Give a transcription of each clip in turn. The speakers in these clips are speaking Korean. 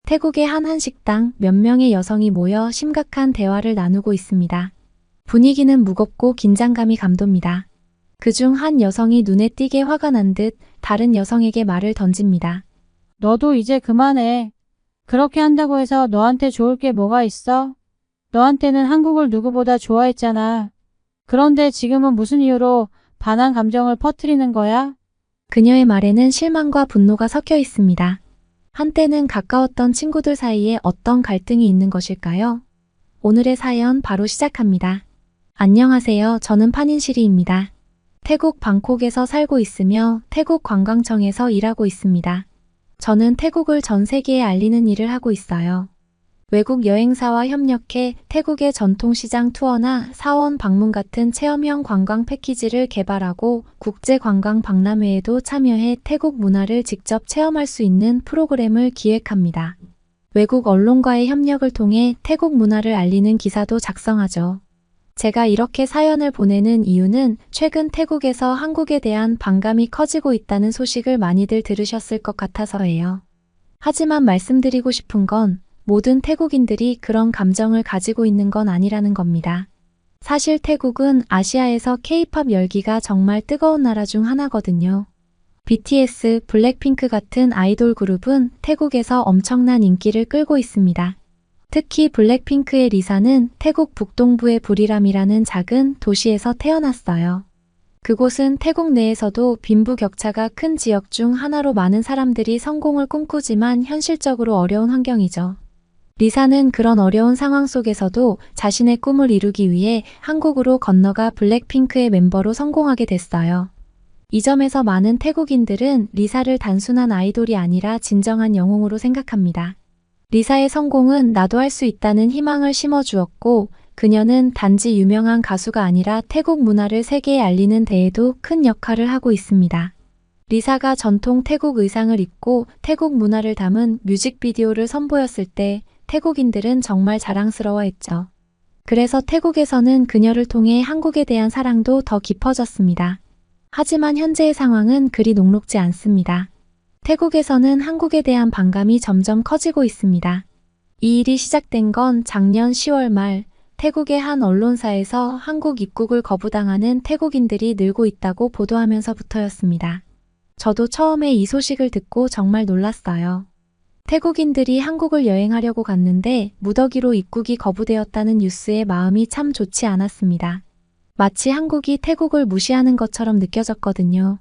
태국의 한 한식당 몇 명의 여성이 모여 심각한 대화를 나누고 있습니다. 분위기는 무겁고 긴장감이 감돕니다. 그중 한 여성이 눈에 띄게 화가 난 듯 다른 여성에게 말을 던집니다. 너도 이제 그만해. 그렇게 한다고 해서 너한테 좋을 게 뭐가 있어? 너한테는 한국을 누구보다 좋아했잖아. 그런데 지금은 무슨 이유로 반한 감정을 퍼뜨리는 거야? 그녀의 말에는 실망과 분노가 섞여 있습니다. 한때는 가까웠던 친구들 사이에 어떤 갈등이 있는 것일까요? 오늘의 사연 바로 시작합니다. 안녕하세요. 저는 판인시리입니다. 태국 방콕에서 살고 있으며 태국 관광청에서 일하고 있습니다. 저는 태국을 전 세계에 알리는 일을 하고 있어요. 외국 여행사와 협력해 태국의 전통시장 투어나 사원 방문 같은 체험형 관광 패키지를 개발하고 국제관광 박람회에도 참여해 태국 문화를 직접 체험할 수 있는 프로그램을 기획합니다. 외국 언론과의 협력을 통해 태국 문화를 알리는 기사도 작성하죠. 제가 이렇게 사연을 보내는 이유는 최근 태국에서 한국에 대한 반감이 커지고 있다는 소식을 많이들 들으셨을 것 같아서예요. 하지만 말씀드리고 싶은 건 모든 태국인들이 그런 감정을 가지고 있는 건 아니라는 겁니다. 사실 태국은 아시아에서 K-팝 열기가 정말 뜨거운 나라 중 하나거든요. BTS, 블랙핑크 같은 아이돌 그룹은 태국에서 엄청난 인기를 끌고 있습니다. 특히 블랙핑크의 리사는 태국 북동부의 부리람이라는 작은 도시에서 태어났어요. 그곳은 태국 내에서도 빈부격차가 큰 지역 중 하나로 많은 사람들이 성공을 꿈꾸지만 현실적으로 어려운 환경이죠. 리사는 그런 어려운 상황 속에서도 자신의 꿈을 이루기 위해 한국으로 건너가 블랙핑크의 멤버로 성공하게 됐어요. 이 점에서 많은 태국인들은 리사를 단순한 아이돌이 아니라 진정한 영웅으로 생각합니다. 리사의 성공은 나도 할 수 있다는 희망을 심어주었고 그녀는 단지 유명한 가수가 아니라 태국 문화를 세계에 알리는 데에도 큰 역할을 하고 있습니다. 리사가 전통 태국 의상을 입고 태국 문화를 담은 뮤직비디오를 선보였을 때 태국인들은 정말 자랑스러워했죠. 그래서 태국에서는 그녀를 통해 한국에 대한 사랑도 더 깊어졌습니다. 하지만 현재의 상황은 그리 녹록지 않습니다. 태국에서는 한국에 대한 반감이 점점 커지고 있습니다. 이 일이 시작된 건 작년 10월 말 태국의 한 언론사에서 한국 입국을 거부당하는 태국인들이 늘고 있다고 보도하면서부터였습니다. 저도 처음에 이 소식을 듣고 정말 놀랐어요. 태국인들이 한국을 여행하려고 갔는데 무더기로 입국이 거부되었다는 뉴스에 마음이 참 좋지 않았습니다. 마치 한국이 태국을 무시하는 것처럼 느껴졌거든요.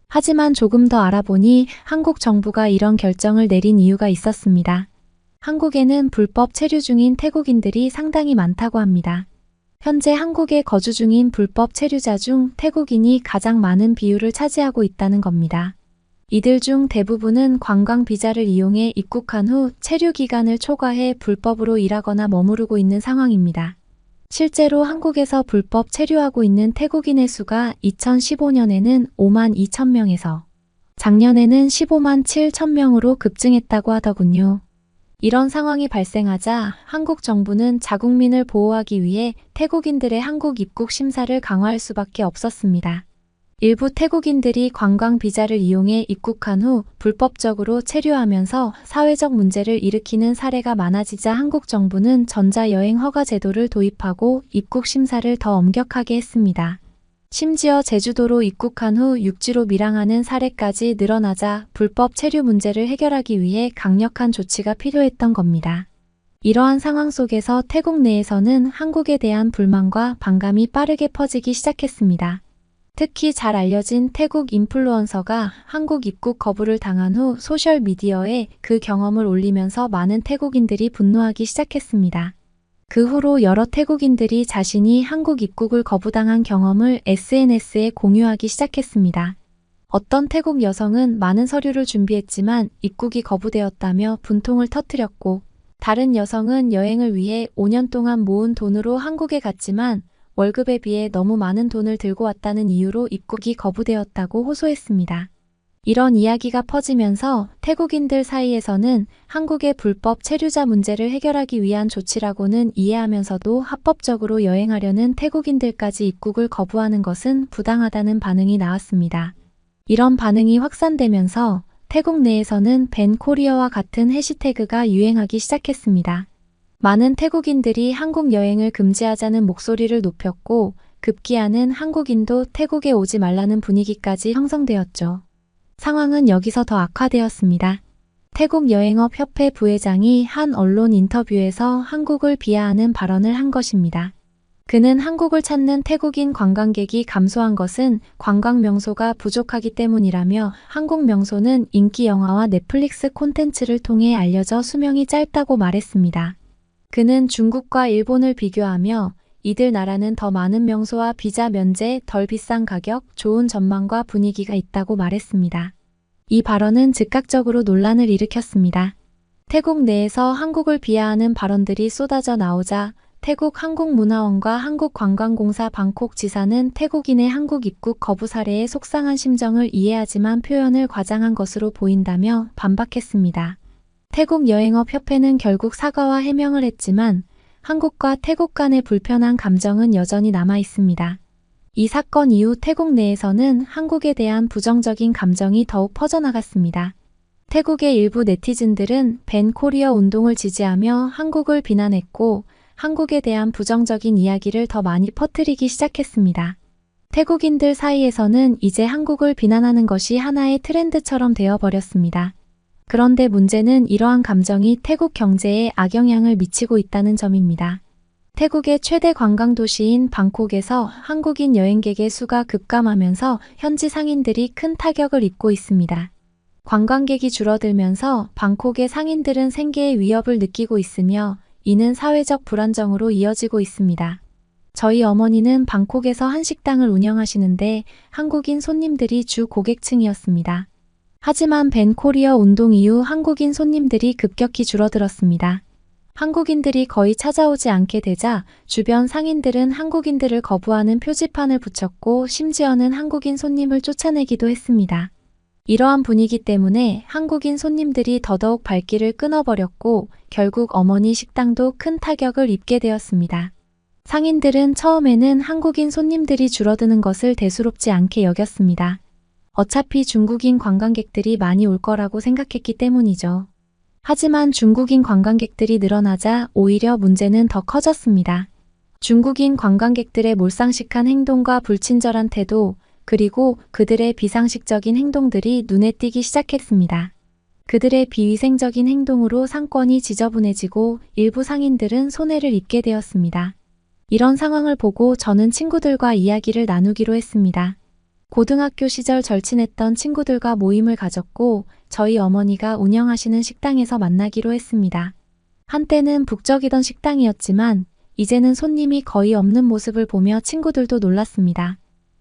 하지만 조금 더 알아보니 한국 정부가 이런 결정을 내린 이유가 있었습니다. 한국에는 불법 체류 중인 태국인들이 상당히 많다고 합니다. 현재 한국에 거주 중인 불법 체류자 중 태국인이 가장 많은 비율을 차지하고 있다는 겁니다. 이들 중 대부분은 관광 비자를 이용해 입국한 후 체류 기간을 초과해 불법으로 일하거나 머무르고 있는 상황입니다. 실제로 한국에서 불법 체류하고 있는 태국인의 수가 2015년에는 5만 2천 명에서 작년에는 15만 7천 명으로 급증했다고 하더군요. 이런 상황이 발생하자 한국 정부는 자국민을 보호하기 위해 태국인들의 한국 입국 심사를 강화할 수밖에 없었습니다. 일부 태국인들이 관광 비자를 이용해 입국한 후 불법적으로 체류하면서 사회적 문제를 일으키는 사례가 많아지자 한국 정부는 전자여행 허가 제도를 도입하고 입국 심사를 더 엄격하게 했습니다. 심지어 제주도로 입국한 후 육지로 밀항하는 사례까지 늘어나자 불법 체류 문제를 해결하기 위해 강력한 조치가 필요했던 겁니다. 이러한 상황 속에서 태국 내에서는 한국에 대한 불만과 반감이 빠르게 퍼지기 시작했습니다. 특히 잘 알려진 태국 인플루언서가 한국 입국 거부를 당한 후 소셜미디어에 그 경험을 올리면서 많은 태국인들이 분노하기 시작했습니다. 그 후로 여러 태국인들이 자신이 한국 입국을 거부당한 경험을 SNS에 공유하기 시작했습니다. 어떤 태국 여성은 많은 서류를 준비했지만 입국이 거부되었다며 분통을 터뜨렸고, 다른 여성은 여행을 위해 5년 동안 모은 돈으로 한국에 갔지만 월급에 비해 너무 많은 돈을 들고 왔다는 이유로 입국이 거부되었다고 호소했습니다. 이런 이야기가 퍼지면서 태국인들 사이에서는 한국의 불법 체류자 문제를 해결하기 위한 조치라고는 이해하면서도 합법적으로 여행하려는 태국인들까지 입국을 거부하는 것은 부당하다는 반응이 나왔습니다. 이런 반응이 확산되면서 태국 내에서는 밴 코리어와 같은 해시태그가 유행하기 시작했습니다. 많은 태국인들이 한국 여행을 금지하자는 목소리를 높였고 급기야는 한국인도 태국에 오지 말라는 분위기까지 형성되었죠. 상황은 여기서 더 악화되었습니다. 태국 여행업 협회 부회장이 한 언론 인터뷰에서 한국을 비하하는 발언을 한 것입니다. 그는 한국을 찾는 태국인 관광객이 감소한 것은 관광 명소가 부족하기 때문이라며 한국 명소는 인기 영화와 넷플릭스 콘텐츠를 통해 알려져 수명이 짧다고 말했습니다. 그는 중국과 일본을 비교하며 이들 나라는 더 많은 명소와 비자 면제, 덜 비싼 가격, 좋은 전망과 분위기가 있다고 말했습니다. 이 발언은 즉각적으로 논란을 일으켰습니다. 태국 내에서 한국을 비하하는 발언들이 쏟아져 나오자 태국 한국문화원과 한국관광공사 방콕 지사는 태국인의 한국 입국 거부 사례에 속상한 심정을 이해하지만 표현을 과장한 것으로 보인다며 반박했습니다. 태국 여행업협회는 결국 사과와 해명을 했지만 한국과 태국 간의 불편한 감정은 여전히 남아 있습니다. 이 사건 이후 태국 내에서는 한국에 대한 부정적인 감정이 더욱 퍼져나갔습니다. 태국의 일부 네티즌들은 밴 코리어 운동을 지지하며 한국을 비난했고 한국에 대한 부정적인 이야기를 더 많이 퍼뜨리기 시작했습니다. 태국인들 사이에서는 이제 한국을 비난하는 것이 하나의 트렌드처럼 되어버렸습니다. 그런데 문제는 이러한 감정이 태국 경제에 악영향을 미치고 있다는 점입니다. 태국의 최대 관광 도시인 방콕에서 한국인 여행객의 수가 급감하면서 현지 상인들이 큰 타격을 입고 있습니다. 관광객이 줄어들면서 방콕의 상인들은 생계의 위협을 느끼고 있으며 이는 사회적 불안정으로 이어지고 있습니다. 저희 어머니는 방콕에서 한식당을 운영하시는데 한국인 손님들이 주 고객층이었습니다. 하지만 밴 코리어 운동 이후 한국인 손님들이 급격히 줄어들었습니다. 한국인들이 거의 찾아오지 않게 되자 주변 상인들은 한국인들을 거부하는 표지판을 붙였고 심지어는 한국인 손님을 쫓아내기도 했습니다. 이러한 분위기 때문에 한국인 손님들이 더더욱 발길을 끊어버렸고 결국 어머니 식당도 큰 타격을 입게 되었습니다. 상인들은 처음에는 한국인 손님들이 줄어드는 것을 대수롭지 않게 여겼습니다. 어차피 중국인 관광객들이 많이 올 거라고 생각했기 때문이죠. 하지만 중국인 관광객들이 늘어나자 오히려 문제는 더 커졌습니다. 중국인 관광객들의 몰상식한 행동과 불친절한 태도, 그리고 그들의 비상식적인 행동들이 눈에 띄기 시작했습니다. 그들의 비위생적인 행동으로 상권이 지저분해지고 일부 상인들은 손해를 입게 되었습니다. 이런 상황을 보고 저는 친구들과 이야기를 나누기로 했습니다. 고등학교 시절 절친했던 친구들과 모임을 가졌고 저희 어머니가 운영하시는 식당에서 만나기로 했습니다. 한때는 북적이던 식당이었지만 이제는 손님이 거의 없는 모습을 보며 친구들도 놀랐습니다.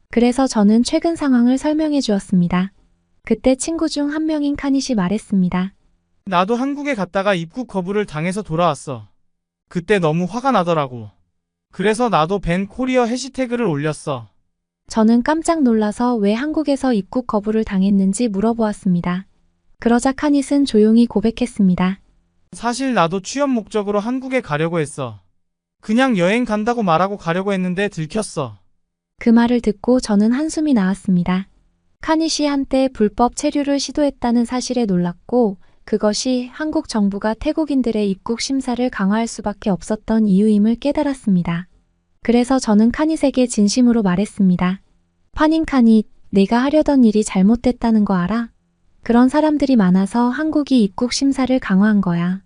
그래서 저는 최근 상황을 설명해 주었습니다. 그때 친구 중 한 명인 카닛이 말했습니다. 나도 한국에 갔다가 입국 거부를 당해서 돌아왔어. 그때 너무 화가 나더라고. 그래서 나도 밴 코리어 해시태그를 올렸어. 저는 깜짝 놀라서 왜 한국에서 입국 거부를 당했는지 물어보았습니다. 그러자 카닛은 조용히 고백했습니다. 사실 나도 취업 목적으로 한국에 가려고 했어. 그냥 여행 간다고 말하고 가려고 했는데 들켰어. 그 말을 듣고 저는 한숨이 나왔습니다. 카닛이 한때 불법 체류를 시도했다는 사실에 놀랐고 그것이 한국 정부가 태국인들의 입국 심사를 강화할 수밖에 없었던 이유임을 깨달았습니다. 그래서 저는 카닛에게 진심으로 말했습니다. 파닌 카닛, 내가 하려던 일이 잘못됐다는 거 알아? 그런 사람들이 많아서 한국이 입국 심사를 강화한 거야.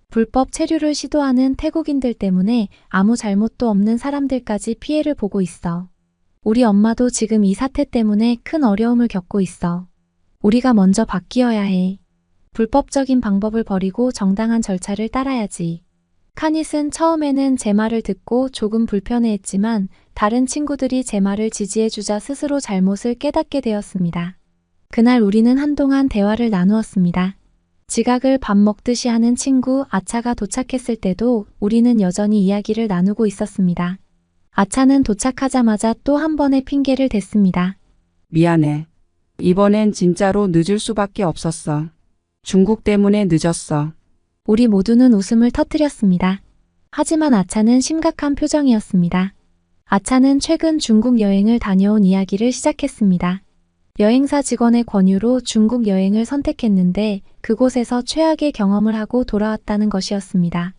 불법 체류를 시도하는 태국인들 때문에 아무 잘못도 없는 사람들까지 피해를 보고 있어. 우리 엄마도 지금 이 사태 때문에 큰 어려움을 겪고 있어. 우리가 먼저 바뀌어야 해. 불법적인 방법을 버리고 정당한 절차를 따라야지. 카닛은 처음에는 제 말을 듣고 조금 불편해했지만 다른 친구들이 제 말을 지지해주자 스스로 잘못을 깨닫게 되었습니다. 그날 우리는 한동안 대화를 나누었습니다. 지각을 밥 먹듯이 하는 친구 아차가 도착했을 때도 우리는 여전히 이야기를 나누고 있었습니다. 아차는 도착하자마자 또 한 번의 핑계를 댔습니다. 미안해. 이번엔 진짜로 늦을 수밖에 없었어. 중국 때문에 늦었어. 우리 모두는 웃음을 터뜨렸습니다. 하지만 아차는 심각한 표정이었습니다. 아차는 최근 중국 여행을 다녀온 이야기를 시작했습니다. 여행사 직원의 권유로 중국 여행을 선택했는데 그곳에서 최악의 경험을 하고 돌아왔다는 것이었습니다.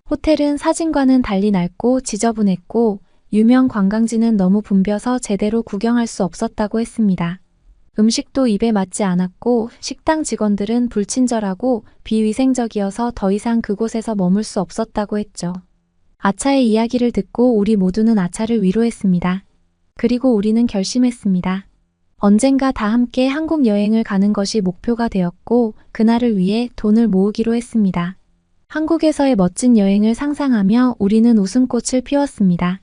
호텔은 사진과는 달리 낡고 지저분했고 유명 관광지는 너무 붐벼서 제대로 구경할 수 없었다고 했습니다. 음식도 입에 맞지 않았고 식당 직원들은 불친절하고 비위생적이어서 더 이상 그곳에서 머물 수 없었다고 했죠. 아차의 이야기를 듣고 우리 모두는 아차를 위로했습니다. 그리고 우리는 결심했습니다. 언젠가 다 함께 한국 여행을 가는 것이 목표가 되었고 그날을 위해 돈을 모으기로 했습니다. 한국에서의 멋진 여행을 상상하며 우리는 웃음꽃을 피웠습니다.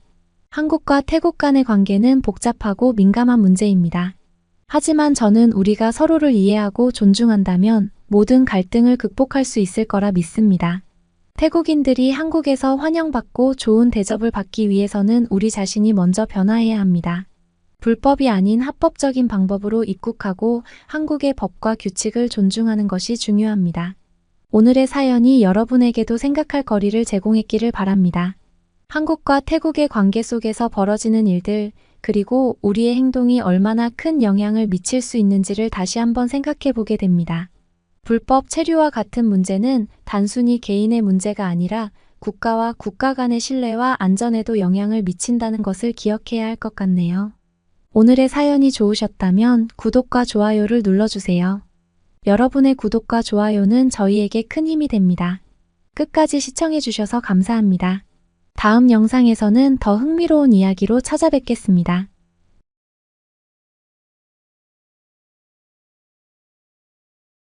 한국과 태국 간의 관계는 복잡하고 민감한 문제입니다. 하지만 저는 우리가 서로를 이해하고 존중한다면 모든 갈등을 극복할 수 있을 거라 믿습니다. 태국인들이 한국에서 환영받고 좋은 대접을 받기 위해서는 우리 자신이 먼저 변화해야 합니다. 불법이 아닌 합법적인 방법으로 입국하고 한국의 법과 규칙을 존중하는 것이 중요합니다. 오늘의 사연이 여러분에게도 생각할 거리를 제공했기를 바랍니다. 한국과 태국의 관계 속에서 벌어지는 일들, 그리고 우리의 행동이 얼마나 큰 영향을 미칠 수 있는지를 다시 한번 생각해 보게 됩니다. 불법 체류와 같은 문제는 단순히 개인의 문제가 아니라 국가와 국가 간의 신뢰와 안전에도 영향을 미친다는 것을 기억해야 할 것 같네요. 오늘의 사연이 좋으셨다면 구독과 좋아요를 눌러주세요. 여러분의 구독과 좋아요는 저희에게 큰 힘이 됩니다. 끝까지 시청해주셔서 감사합니다. 다음 영상에서는 더 흥미로운 이야기로 찾아뵙겠습니다.